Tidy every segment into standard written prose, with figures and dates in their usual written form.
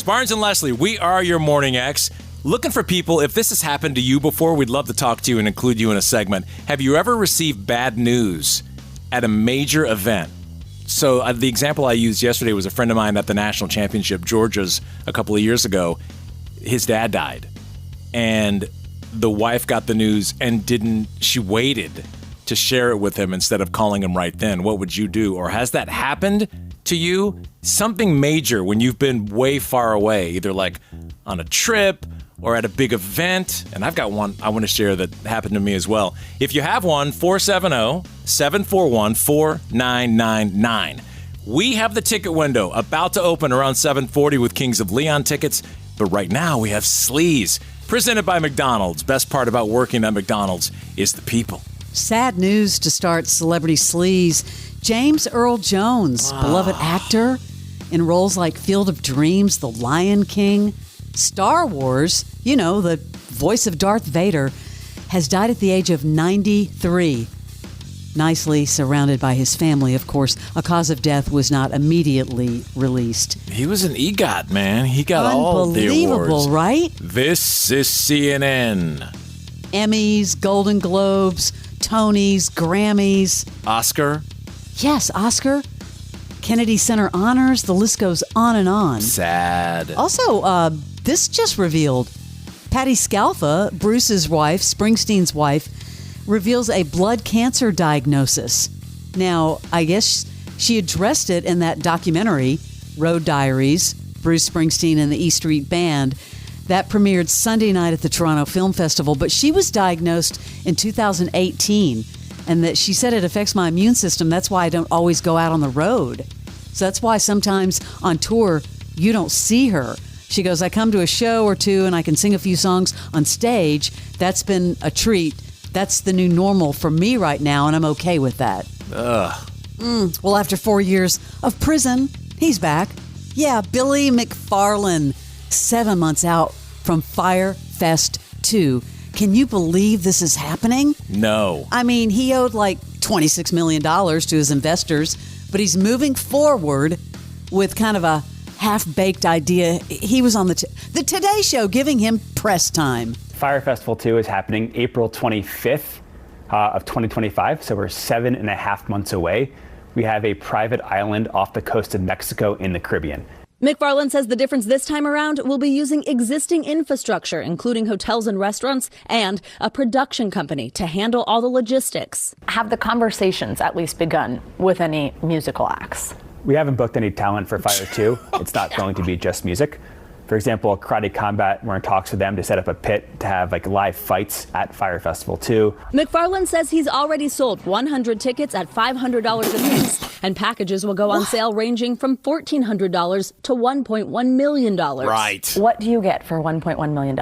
Barnes and Leslie, we are your Morning X. Looking for people, if this has happened to you before, we'd love to talk to you and include you in a segment. Have you ever received bad news at a major event? So the example I used yesterday was a friend of mine at the national championship, Georgia's, a couple of years ago. His dad died. And the wife got the news and she waited to share it with him instead of calling him right then. What would you do? Or has that happened to you? Something major when you've been way far away, either like on a trip or at a big event. And I've got one I want to share that happened to me as well. If you have one, 470-741-4999. We have the ticket window about to open around 7:40 with Kings of Leon tickets. But right now we have Sleaze, presented by McDonald's. Best part about working at McDonald's is the people. Sad news to start Celebrity Sleaze. James Earl Jones, beloved actor, in roles like Field of Dreams, The Lion King, Star Wars, the voice of Darth Vader, has died at the age of 93. Nicely surrounded by his family, of course. A cause of death was not immediately released. He was an EGOT, man. He got all the awards. Unbelievable, right? This is CNN. Emmys, Golden Globes, Tonys, Grammys. Oscar. Yes, Oscar. Kennedy Center honors. The list goes on and on. Sad. Also, this just revealed Patti Scialfa, Bruce's wife, Springsteen's wife, reveals a blood cancer diagnosis. Now, I guess she addressed it in that documentary, Road Diaries, Bruce Springsteen and the E Street Band, that premiered Sunday night at the Toronto Film Festival. But she was diagnosed in 2018, and that she said it affects my immune system. That's why I don't always go out on the road. So that's why sometimes on tour, you don't see her. She goes, I come to a show or two and I can sing a few songs on stage. That's been a treat. That's the new normal for me right now, and I'm okay with that. Ugh. Well, after 4 years of prison, he's back. Yeah, Billy McFarland, 7 months out from Fyre Fest 2. Can you believe this is happening? No. I mean, he owed like $26 million to his investors, but he's moving forward with kind of a half-baked idea. He was on the Today Show giving him press time. Fyre Festival 2 is happening April 25th of 2025, so we're 7.5 months away. We have a private island off the coast of Mexico in the Caribbean. McFarland says the difference this time around will be using existing infrastructure, including hotels and restaurants, and a production company to handle all the logistics. Have the conversations at least begun with any musical acts? We haven't booked any talent for Fyre 2. It's not going to be just music. For example, Karate Combat, we're in talks with them to set up a pit to have live fights at Fyre Festival 2. McFarland says he's already sold 100 tickets at $500 a piece, and packages will go on sale ranging from $1,400 to $1.1 million. Right. What do you get for $1.1 million?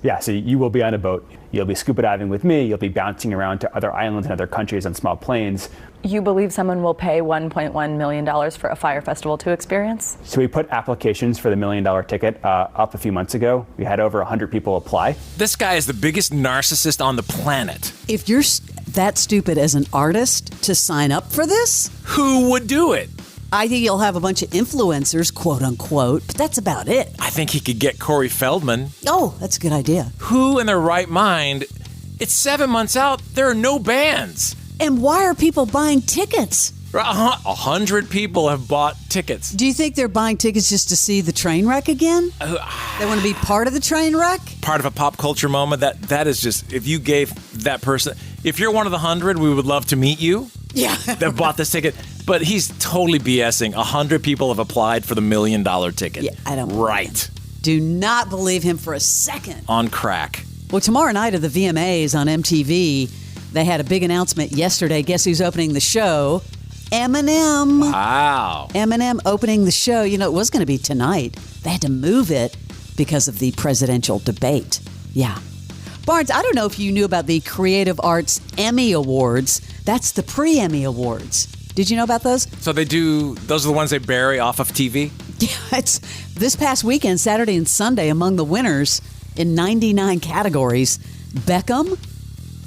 Yeah, so you will be on a boat. You'll be scuba diving with me. You'll be bouncing around to other islands and other countries on small planes. You believe someone will pay $1.1 million for a Fyre Festival 2 experience? So we put applications for the $1 million ticket up a few months ago. We had over 100 people apply. This guy is the biggest narcissist on the planet. If you're that stupid as an artist to sign up for this, who would do it? I think you'll have a bunch of influencers, quote unquote, but that's about it. I think he could get Corey Feldman. Oh, that's a good idea. Who in their right mind? It's 7 months out. There are no bands. And why are people buying tickets? 100 people have bought tickets. Do you think they're buying tickets just to see the train wreck again? They want to be part of the train wreck? Part of a pop culture moment. That is just, if you gave that person, if you're one of the 100, we would love to meet you. Yeah. That bought this ticket. But he's totally BSing. 100 people have applied for the $1 million ticket. Yeah, I don't. Right. Do not believe him for a second. On crack. Well, tomorrow night at the VMAs on MTV, they had a big announcement yesterday. Guess who's opening the show? Eminem. Wow. Eminem opening the show. You know, it was going to be tonight. They had to move it because of the presidential debate. Yeah. Barnes, I don't know if you knew about the Creative Arts Emmy Awards. That's the pre-Emmy Awards. Did you know about those? So those are the ones they bury off of TV? Yeah, it's this past weekend, Saturday and Sunday, among the winners in 99 categories. Beckham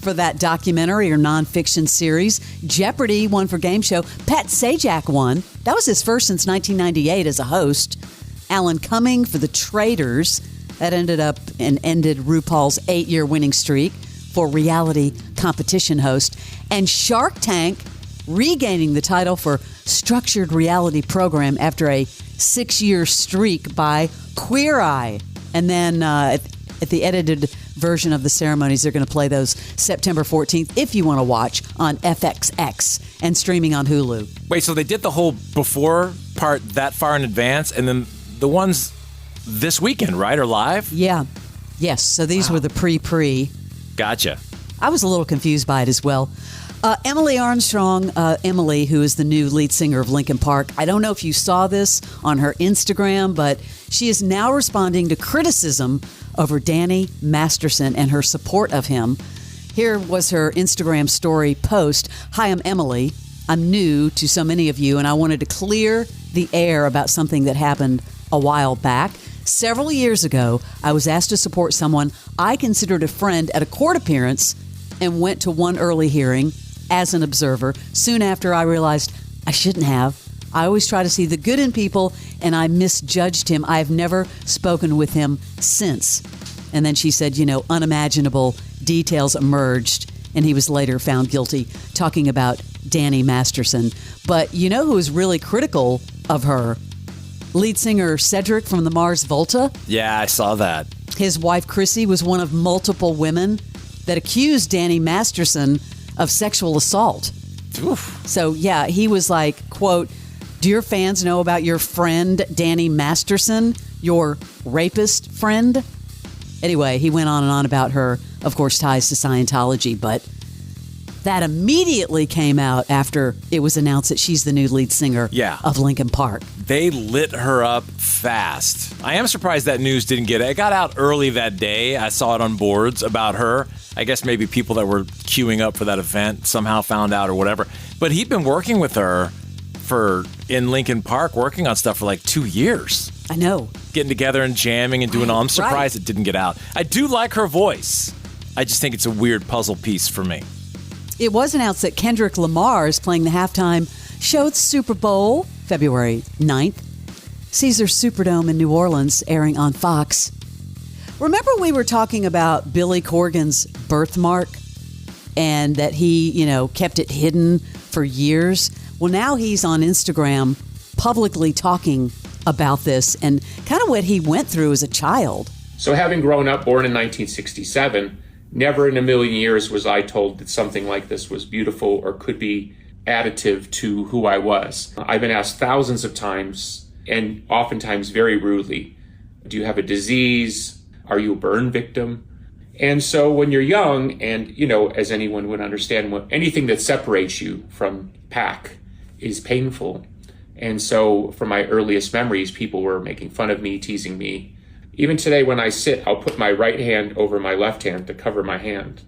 for that documentary or nonfiction series. Jeopardy! Won for game show. Pat Sajak won. That was his first since 1998 as a host. Alan Cumming for The Traitors. That ended RuPaul's 8-year winning streak for reality competition host. And Shark Tank regaining the title for structured reality program after a 6-year streak by Queer Eye. And then at the edited version of the ceremonies, they're going to play those September 14th if you want to watch on FXX and streaming on Hulu. Wait, so they did the whole before part that far in advance, and then the ones this weekend, right, are live? Yeah. Yes. So these were the pre-pre. Gotcha. I was a little confused by it as well. Emily Armstrong, Emily, who is the new lead singer of Linkin Park. I don't know if you saw this on her Instagram, but she is now responding to criticism over Danny Masterson and her support of him. Here was her Instagram story post. Hi, I'm Emily. I'm new to so many of you, and I wanted to clear the air about something that happened a while back. Several years ago, I was asked to support someone I considered a friend at a court appearance and went to one early hearing as an observer. Soon after, I realized I shouldn't have. I always try to see the good in people, and I misjudged him. I have never spoken with him since. And then she said, unimaginable details emerged, and he was later found guilty, talking about Danny Masterson. But you know who was really critical of her? Lead singer Cedric from the Mars Volta. Yeah, I saw that. His wife Chrissy was one of multiple women that accused Danny Masterson of sexual assault. Oof. So, yeah, he was like, quote, "Do your fans know about your friend Danny Masterson, your rapist friend?" Anyway, he went on and on about her, of course, ties to Scientology, but that immediately came out after it was announced that she's the new lead singer of Linkin Park. They lit her up fast. I am surprised that news didn't get it. It got out early that day. I saw it on boards about her. I guess maybe people that were queuing up for that event somehow found out or whatever. But he'd been working with her in Linkin Park, working on stuff for like 2 years. I know. Getting together and jamming and doing all. I'm surprised it didn't get out. I do like her voice. I just think it's a weird puzzle piece for me. It was announced that Kendrick Lamar is playing the halftime show at the Super Bowl, February 9th. Caesars Superdome in New Orleans, airing on Fox. Remember we were talking about Billy Corgan's birthmark and that he, kept it hidden for years? Well, now he's on Instagram publicly talking about this and kind of what he went through as a child. So having grown up, born in 1967, never in a million years was I told that something like this was beautiful or could be additive to who I was. I've been asked thousands of times, and oftentimes very rudely, do you have a disease? Are you a burn victim? And so when you're young, and as anyone would understand, anything that separates you from pack is painful. And so from my earliest memories, people were making fun of me, teasing me. Even today, when I sit, I'll put my right hand over my left hand to cover my hand.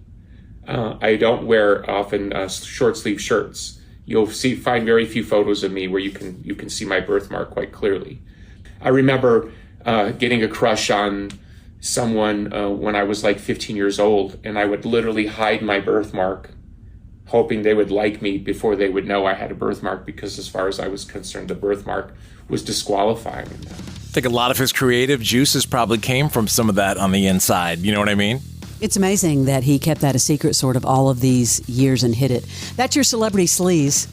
I don't wear often short sleeve shirts. You'll find very few photos of me where you can see my birthmark quite clearly. I remember getting a crush on someone when I was like 15 years old, and I would literally hide my birthmark, hoping they would like me before they would know I had a birthmark, because as far as I was concerned, the birthmark was disqualifying them. I think a lot of his creative juices probably came from some of that on the inside. You know what I mean? It's amazing that he kept that a secret sort of all of these years and hid it. That's your Celebrity Sleaze.